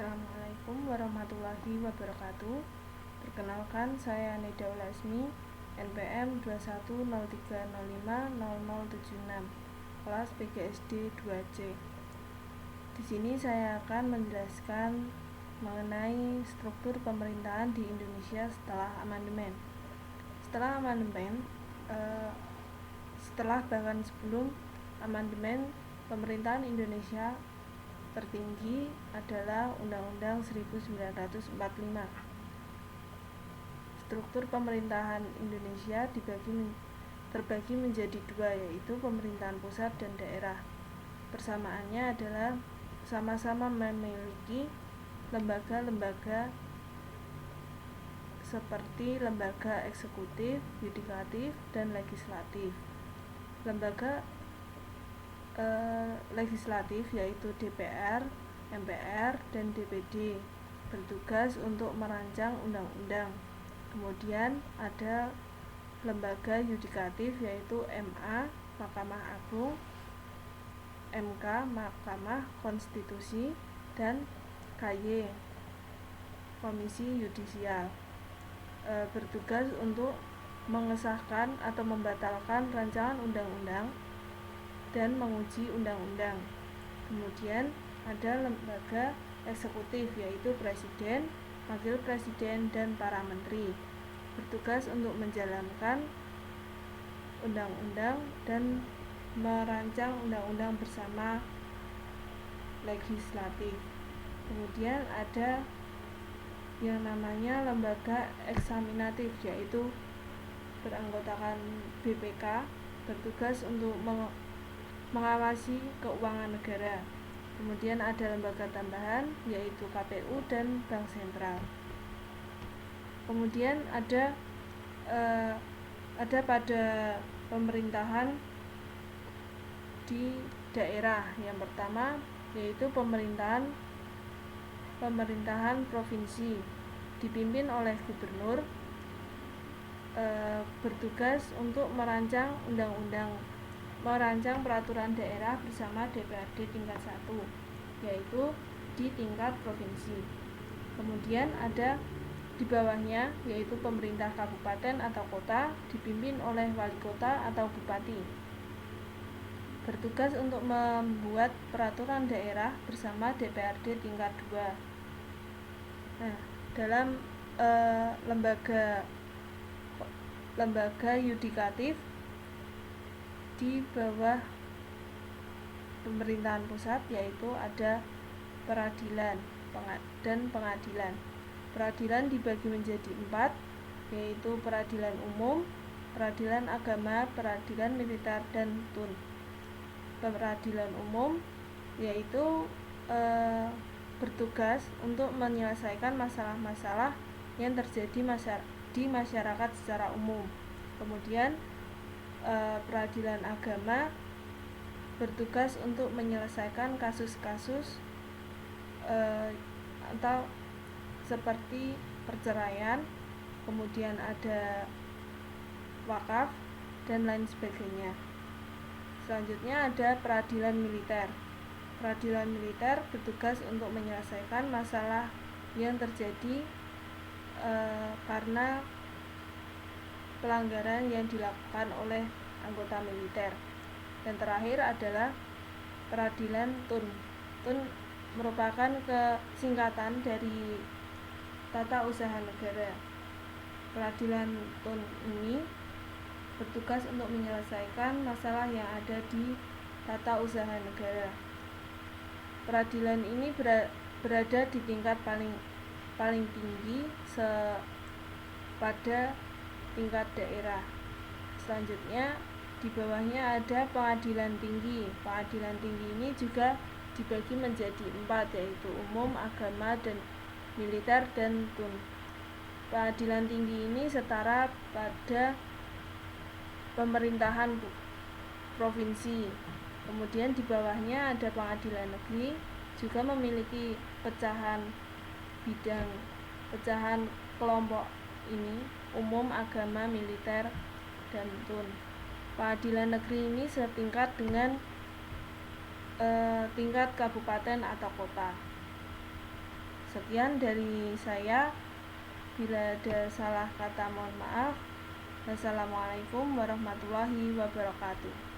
Assalamualaikum warahmatullahi wabarakatuh. Perkenalkan, saya Nida Ulasmi, NPM 2103050076, kelas PGSD 2C. Di sini saya akan menjelaskan mengenai struktur pemerintahan di Indonesia setelah amandemen. Setelah bahkan sebelum amandemen, pemerintahan Indonesia tertinggi adalah Undang-Undang 1945. Struktur pemerintahan Indonesia terbagi menjadi dua, yaitu pemerintahan pusat dan daerah. Persamaannya adalah sama-sama memiliki lembaga-lembaga seperti lembaga eksekutif, yudikatif, dan legislatif. Lembaga legislatif yaitu DPR, MPR, dan DPD bertugas untuk merancang undang-undang. Kemudian ada lembaga yudikatif yaitu MA, Mahkamah Agung, MK, Mahkamah Konstitusi, dan KY, Komisi Yudisial, bertugas untuk mengesahkan atau membatalkan rancangan undang-undang dan menguji undang-undang. Kemudian ada lembaga eksekutif yaitu Presiden, Wakil Presiden, dan para menteri, bertugas untuk menjalankan undang-undang dan merancang undang-undang bersama legislatif. Kemudian ada yang namanya lembaga eksaminatif yaitu beranggotakan BPK, bertugas untuk mengawasi keuangan negara. Kemudian ada lembaga tambahan yaitu KPU dan Bank Sentral. Kemudian ada pada pemerintahan di daerah. Yang pertama yaitu pemerintahan provinsi, dipimpin oleh gubernur, bertugas untuk merancang undang-undang, merancang peraturan daerah bersama DPRD tingkat 1, yaitu di tingkat provinsi. Kemudian ada di bawahnya yaitu pemerintah kabupaten atau kota, dipimpin oleh wali kota atau bupati, bertugas untuk membuat peraturan daerah bersama DPRD tingkat 2. Nah, dalam lembaga yudikatif di bawah pemerintahan pusat yaitu ada peradilan dan pengadilan. Peradilan dibagi menjadi 4, yaitu peradilan umum, peradilan agama, peradilan militer, dan tun. Peradilan umum yaitu bertugas untuk menyelesaikan masalah-masalah yang terjadi di masyarakat secara umum. Kemudian peradilan agama bertugas untuk menyelesaikan kasus-kasus atau seperti perceraian, kemudian ada wakaf, dan lain sebagainya. Selanjutnya ada peradilan militer. Peradilan militer bertugas untuk menyelesaikan masalah yang terjadi karena pelanggaran yang dilakukan oleh anggota militer. Dan terakhir adalah peradilan tun. Tun merupakan singkatan dari Tata Usaha Negara. Peradilan tun ini bertugas untuk menyelesaikan masalah yang ada di Tata Usaha Negara. Peradilan ini berada di tingkat paling tinggi pada tingkat daerah. Selanjutnya di bawahnya ada pengadilan tinggi. Pengadilan tinggi ini juga dibagi menjadi 4, yaitu umum, agama, dan militer, dan tun. Pengadilan tinggi ini setara pada pemerintahan provinsi. Kemudian di bawahnya ada pengadilan negeri, juga memiliki pecahan kelompok ini, umum, agama, militer, dan tun. Pengadilan negeri ini setingkat dengan tingkat kabupaten atau kota. Sekian dari saya. Bila ada salah kata mohon maaf. Wassalamualaikum warahmatullahi wabarakatuh.